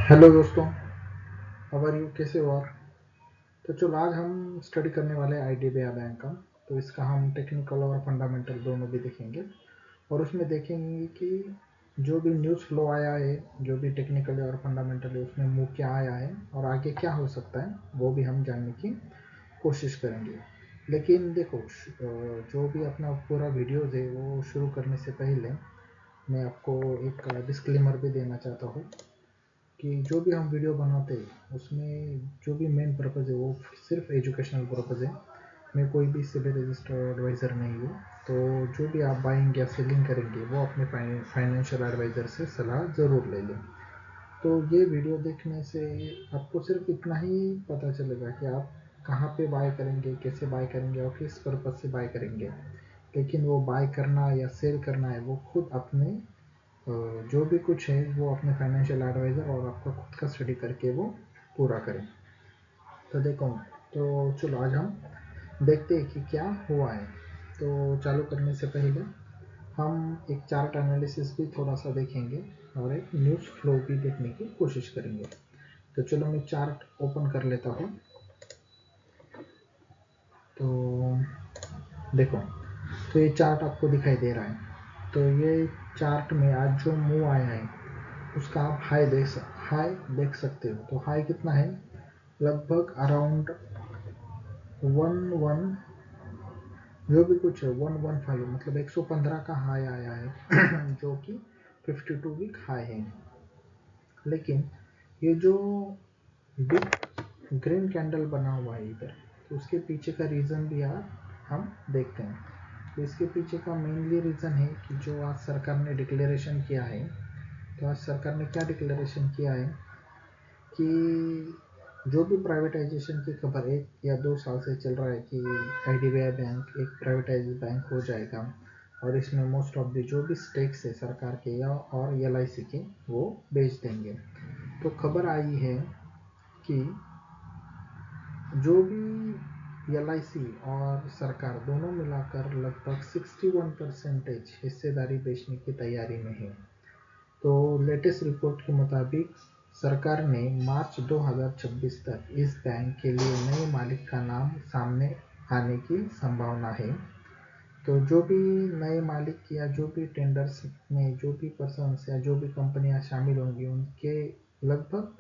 Hello दोस्तों, how are you? कैसे हो आप? तो चलो आज हम स्टडी करने वाले हैं आईडीबीआई बैंक का। तो इसका हम टेक्निकल और फंडामेंटल दोनों भी देखेंगे और उसमें देखेंगे कि जो भी न्यूज़ फ्लो आया है, जो भी टेक्निकली और फंडामेंटली उसमें मूव क्या आया है और आगे क्या हो सकता है, वो भी हम जानने की कोशिश करेंगे। लेकिन देखो, जो भी अपना पूरा वीडियोज़ है वो शुरू करने से पहले मैं आपको एक डिस्क्लेमर भी देना चाहता हूँ कि जो भी हम वीडियो बनाते हैं उसमें जो भी मेन पर्पज़ है वो सिर्फ एजुकेशनल पर्पज़ है। मैं कोई भी सिविल रजिस्टर्ड एडवाइज़र नहीं हूँ। तो जो भी आप बाइंग या सेलिंग करेंगे वो अपने फाइनेंशियल एडवाइज़र से सलाह ज़रूर ले लें। तो ये वीडियो देखने से आपको सिर्फ इतना ही पता चलेगा कि आप कहाँ पे बाय करेंगे, कैसे बाय करेंगे और किस पर्पज़ से बाय करेंगे। लेकिन वो बाय करना या सेल करना है वो खुद अपने जो भी कुछ है वो अपने फाइनेंशियल एडवाइज़र और आपका खुद का स्टडी करके वो पूरा करें। तो देखो, तो चलो आज हम देखते हैं कि क्या हुआ है। तो चालू करने से पहले हम एक चार्ट एनालिसिस भी थोड़ा सा देखेंगे और एक न्यूज़ फ्लो भी देखने की कोशिश करेंगे। तो चलो मैं चार्ट ओपन कर लेता हूँ। तो देखो, तो ये चार्ट आपको दिखाई दे रहा है। तो ये चार्ट में आज जो मूव आया है उसका आप हाई देख सकते हो। तो हाई कितना है? लगभग अराउंड 11 जो भी कुछ है 115, मतलब 115 का हाई आया है जो कि 52 वीक हाई है। लेकिन ये जो बिग ग्रीन कैंडल बना हुआ है इधर, तो उसके पीछे का रीज़न भी यार हम देखते हैं। तो इसके पीछे का मेनली रीज़न है कि जो आज सरकार ने डिक्लेरेशन किया है। तो आज सरकार ने क्या डिक्लेरेशन किया है कि जो भी प्राइवेटाइजेशन की खबर 1 या 2 साल से चल रहा है कि आईडीबीआई बैंक एक प्राइवेटाइज बैंक हो जाएगा और इसमें मोस्ट ऑफ द जो भी स्टेक्स है सरकार के या और एलआईसी के वो बेच देंगे। तो खबर आई है कि जो भी एलआईसी और सरकार दोनों मिलाकर लगभग 61% हिस्सेदारी बेचने की तैयारी में है। तो लेटेस्ट रिपोर्ट के मुताबिक सरकार ने मार्च 2026 तक इस बैंक के लिए नए मालिक का नाम सामने आने की संभावना है। तो जो भी नए मालिक या जो भी टेंडर्स में जो भी पर्सन्स या जो भी कंपनियां शामिल होंगी उनके लगभग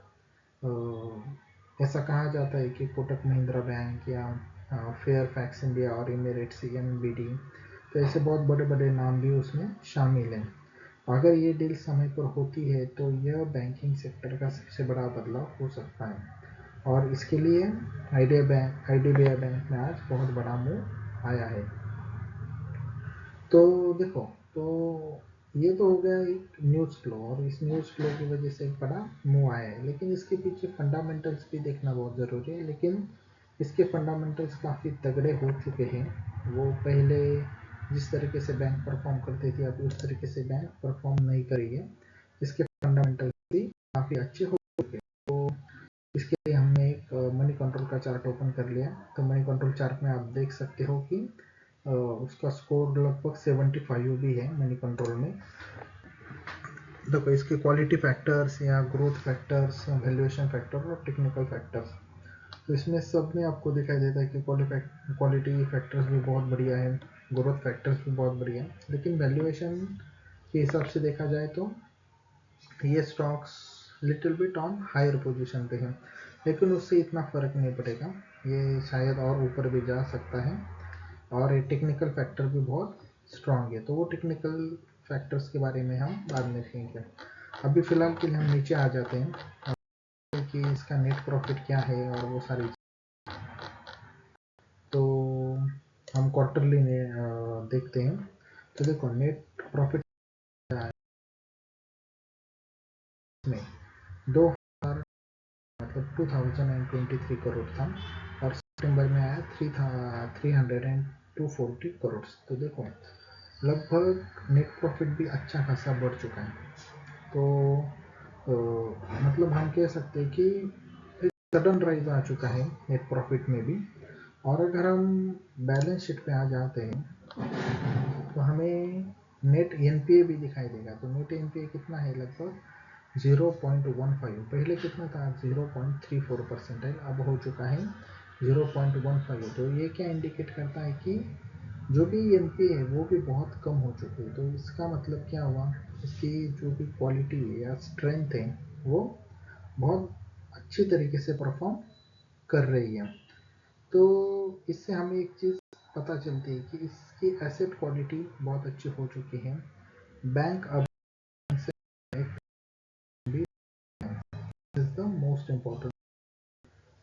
ऐसा कहा जाता है कि कोटक महिंद्रा बैंक या फेयरफैक्स इंडिया और इमिरेट्स एनबीडी, तो ऐसे बहुत बड़े बड़े नाम भी उसमें शामिल हैं। अगर ये डील समय पर होती है तो यह बैंकिंग सेक्टर का सबसे बड़ा बदलाव हो सकता है और इसके लिए आईडीबीआई बैंक में आज बहुत बड़ा मूव आया है। तो देखो, तो ये तो हो गया एक न्यूज़ फ्लो और इस न्यूज़ फ्लो की वजह से एक बड़ा मूव आया है। लेकिन इसके पीछे फंडामेंटल्स भी देखना बहुत ज़रूरी है। लेकिन इसके फंडामेंटल्स काफ़ी तगड़े हो चुके हैं। वो पहले जिस तरीके से बैंक परफॉर्म करती थी अभी उस तरीके से बैंक परफॉर्म नहीं करी है। इसके फंडामेंटल्स भी काफ़ी अच्छे हो चुके हैं। तो इसके लिए हमने एक मनी कंट्रोल का चार्ट ओपन कर लिया। तो मनी कंट्रोल चार्ट में आप देख सकते हो कि उसका स्कोर लगभग 75 भी है मनी कंट्रोल में। देखो, इसके क्वालिटी फैक्टर्स या ग्रोथ फैक्टर्स, वैल्यूएशन फैक्टर और टेक्निकल फैक्टर्स, तो इसमें सब में आपको दिखाई देता है कि क्वालिटी फैक्टर्स भी बहुत बढ़िया है, ग्रोथ फैक्टर्स भी बहुत बढ़िया है। लेकिन वैल्यूएशन के हिसाब से देखा जाए तो ये stocks little bit on higher position पे है। लेकिन उससे इतना फ़र्क नहीं पड़ेगा, ये शायद और ऊपर भी जा सकता है और ये टेक्निकल फैक्टर भी बहुत स्ट्रांग है। तो वो टेक्निकल फैक्टर्स के बारे में हम बाद में देखेंगे। अभी फ़िलहाल के लिए हम नीचे आ जाते हैं कि इसका नेट प्रॉफिट क्या है और वो सारी। तो हम क्वार्टरली देखते हैं। तो देखो, नेट प्रॉफिट में 2000 मतलब 2023 करोड़ था और सितंबर में आया 30240 करोड़। तो देखो, लगभग नेट प्रॉफिट भी अच्छा खासा बढ़ चुका है। तो मतलब हम कह सकते हैं कि एक सडन राइज आ चुका है नेट प्रॉफिट में भी। और अगर हम बैलेंस शीट पे आ जाते हैं तो हमें नेट एनपीए भी दिखाई देगा। तो नेट एनपीए कितना है? लगभग 0.15, पहले कितना था 0.34 परसेंटाइल, अब हो चुका है 0.15। तो ये क्या इंडिकेट करता है कि जो भी एनपीए है वो भी बहुत कम हो चुकी है। तो इसका मतलब क्या हुआ, इसकी जो भी क्वालिटी है या स्ट्रेंथ है वो बहुत अच्छी तरीके से परफॉर्म कर रही है। तो इससे हमें एक चीज़ पता चलती है कि इसकी एसेट क्वालिटी बहुत अच्छी हो चुकी है। बैंक अब इज द मोस्ट इम्पोर्टेंट।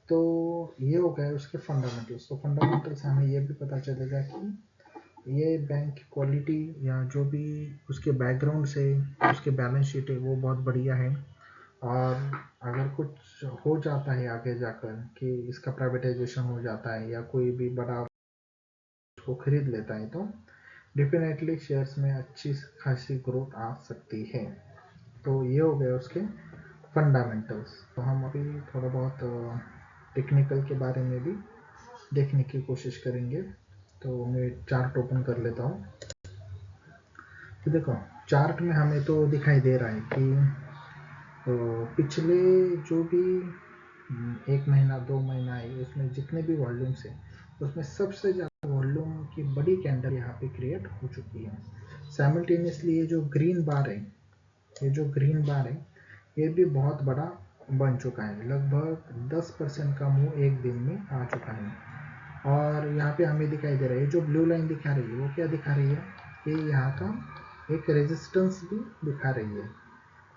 तो ये हो गया उसके फंडामेंटल्स। तो फंडामेंटल से हमें ये भी पता चलेगा कि ये बैंक की क्वालिटी या जो भी उसके बैकग्राउंड से उसके बैलेंस शीट है वो बहुत बढ़िया है। और अगर कुछ हो जाता है आगे जाकर कि इसका प्राइवेटाइजेशन हो जाता है या कोई भी बड़ा उसको खरीद लेता है तो डेफिनेटली शेयर्स में अच्छी खासी ग्रोथ आ सकती है। तो ये हो गया उसके फंडामेंटल्स। तो हम अभी थोड़ा बहुत टेक्निकल के बारे में भी देखने की कोशिश करेंगे। तो मैं चार्ट ओपन कर लेता हूँ। तो देखो चार्ट में हमें तो दिखाई दे रहा है कि पिछले जो भी 1 महीना 2 महीना है उसमें जितने भी वॉल्यूम्स है उसमें सबसे ज़्यादा वॉल्यूम की बड़ी कैंडल यहाँ पे क्रिएट हो चुकी है। साइमल्टेनियसली ये जो ग्रीन बार है, ये जो ग्रीन बार है ये भी बहुत बड़ा बन चुका है। लगभग 10% का मूव एक दिन में आ चुका है। और यहाँ पे हमें दिखाई दे रहा है जो ब्लू लाइन दिखा रही है वो क्या दिखा रही है कि यहाँ का एक रेजिस्टेंस भी दिखा रही है।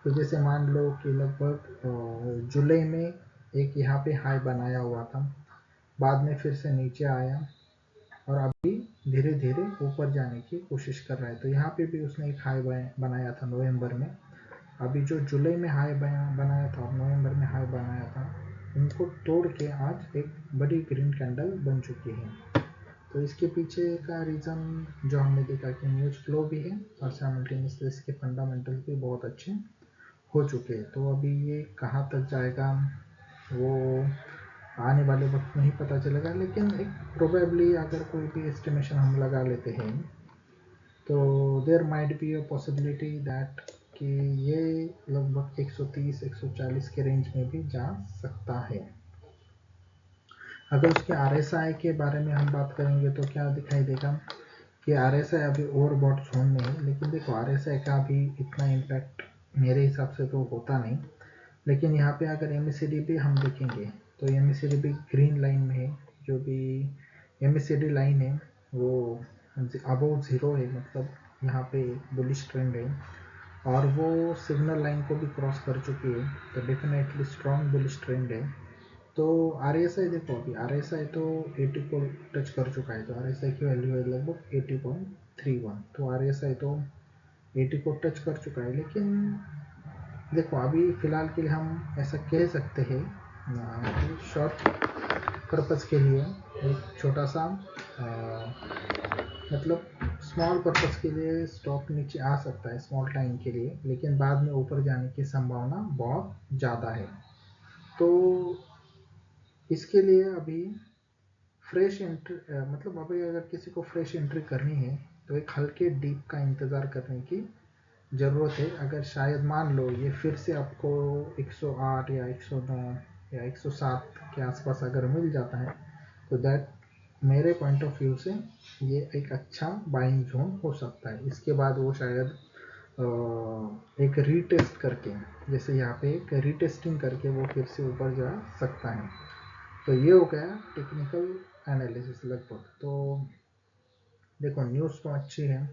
तो जैसे मान लो कि लगभग जुलाई में एक यहाँ पे हाई बनाया हुआ था, बाद में फिर से नीचे आया और अभी धीरे धीरे ऊपर जाने की कोशिश कर रहा है। तो यहाँ पे भी उसने एक हाई बनाया था नवंबर में। अभी जो जुलाई में हाई बनाया था और नवंबर में हाई बनाया था उनको तोड़ के आज एक बड़ी ग्रीन कैंडल बन चुकी है। तो इसके पीछे का रीज़न जो हमने देखा कि न्यूज़ फ्लो भी है और साइमल्टेनियसली इसके फंडामेंटल भी बहुत अच्छे हो चुके हैं। तो अभी ये कहाँ तक जाएगा वो आने वाले वक्त में ही पता चलेगा। लेकिन एक प्रोबेबली अगर कोई भी एस्टिमेशन हम लगा लेते हैं तो there might be a possibility that कि ये लगभग 130-140 के रेंज में भी जा सकता है। अगर उसके RSI के बारे में हम बात करेंगे तो क्या दिखाई देगा कि RSI अभी ओवरबॉट जोन में है। लेकिन देखो RSI का अभी इतना इम्पैक्ट मेरे हिसाब से तो होता नहीं। लेकिन यहाँ पे अगर MACD भी हम देखेंगे तो MACD भी ग्रीन लाइन में है। जो भी MACD लाइन है वो अबव ज़ीरो है, मतलब यहाँ पे बुलिश ट्रेंड है और वो सिग्नल लाइन को भी क्रॉस कर चुकी है। तो डेफिनेटली स्ट्रॉन्ग बुलिश ट्रेंड है। तो RSI देखो अभी RSI तो 80 को टच कर चुका है। तो RSI की वैल्यू है लगभग 80.31। तो RSI तो 80 को टच कर चुका है। लेकिन देखो अभी फ़िलहाल के लिए हम ऐसा कह सकते हैं शॉर्ट पर्पज़ के लिए एक छोटा सा मतलब स्मॉल पर्पज़ के लिए स्टॉक नीचे आ सकता है स्मॉल टाइम के लिए, लेकिन बाद में ऊपर जाने की संभावना बहुत ज़्यादा है। तो इसके लिए अभी फ्रेश एंट्री मतलब अभी अगर किसी को फ्रेश एंट्री करनी है तो एक हल्के डीप का इंतज़ार करने की ज़रूरत है। अगर शायद मान लो ये फिर से आपको 108 या 109 या 107 के आसपास अगर मिल जाता है तो दैट मेरे पॉइंट ऑफ व्यू से ये एक अच्छा बाइंग जोन हो सकता है। इसके बाद वो शायद एक रीटेस्ट करके, जैसे यहाँ पे एक रीटेस्टिंग करके वो फिर से ऊपर जा सकता है। तो ये हो गया टेक्निकल एनालिसिस लगभग। तो देखो न्यूज़ तो अच्छी है,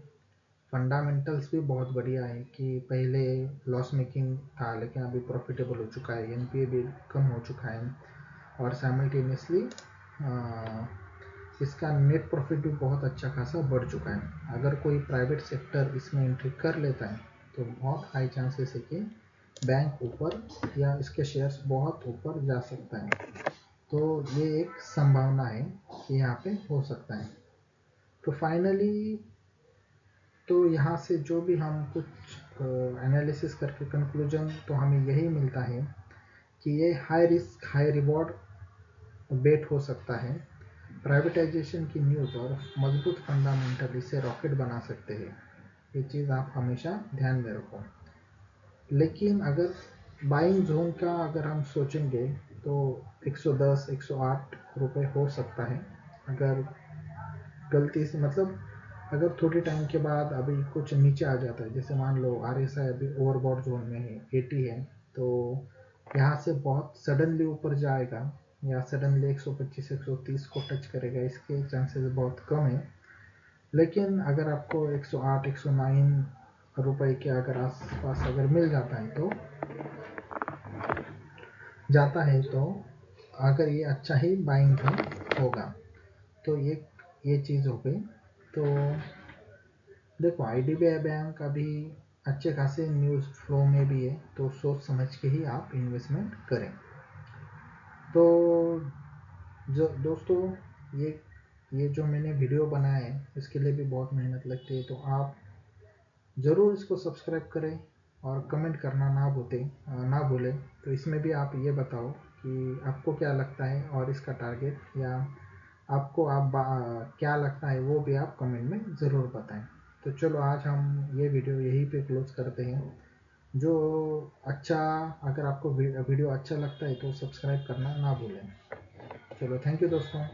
फंडामेंटल्स भी बहुत बढ़िया है कि पहले लॉस मेकिंग था लेकिन अभी प्रॉफिटेबल हो चुका है, एनपीए भी कम हो चुका है और साइमल्टेनियसली इसका नेट प्रॉफिट भी बहुत अच्छा खासा बढ़ चुका है। अगर कोई प्राइवेट सेक्टर इसमें एंट्री कर लेता है तो बहुत हाई चांसेस है कि बैंक ऊपर या इसके शेयर्स बहुत ऊपर जा सकता है। तो ये एक संभावना है कि यहाँ पे हो सकता है। तो फाइनली तो यहाँ से जो भी हम कुछ एनालिसिस करके कंक्लूजन तो हमें यही मिलता है कि ये हाई रिस्क हाई रिवॉर्ड बेट हो सकता है। प्राइवेटाइजेशन की न्यूज़ और मजबूत फंडामेंटल इसे रॉकेट बना सकते हैं। ये चीज़ आप हमेशा ध्यान में रखो। लेकिन अगर बाइंग जोन का अगर हम सोचेंगे तो 110 108 रुपये हो सकता है, अगर गलती से मतलब अगर थोड़े टाइम के बाद अभी कुछ नीचे आ जाता है, जैसे मान लो RSI अभी ओवरबॉट जोन में है 80 है, तो यहाँ से बहुत सडनली ऊपर जाएगा या सडनली 125 130 को टच करेगा, इसके चांसेस बहुत कम है। लेकिन अगर आपको 108 109 रुपए के अगर आसपास अगर मिल जाता है तो अगर ये अच्छा ही बाइंग होगा। तो ये चीज़ हो गई। तो देखो IDBI बैंक अभी अच्छे खासे न्यूज़ फ्लो में भी है, तो सोच समझ के ही आप इन्वेस्टमेंट करें। तो जो दोस्तों ये जो मैंने वीडियो बनाया है इसके लिए भी बहुत मेहनत लगती है, तो आप ज़रूर इसको सब्सक्राइब करें और कमेंट करना ना भूलें। तो इसमें भी आप ये बताओ कि आपको क्या लगता है और इसका टारगेट, या आपको क्या लगता है वो भी आप कमेंट में ज़रूर बताएं। तो चलो आज हम ये वीडियो यहीं पे क्लोज करते हैं। जो अच्छा अगर आपको वीडियो अच्छा लगता है तो सब्सक्राइब करना ना भूलें। चलो थैंक यू दोस्तों।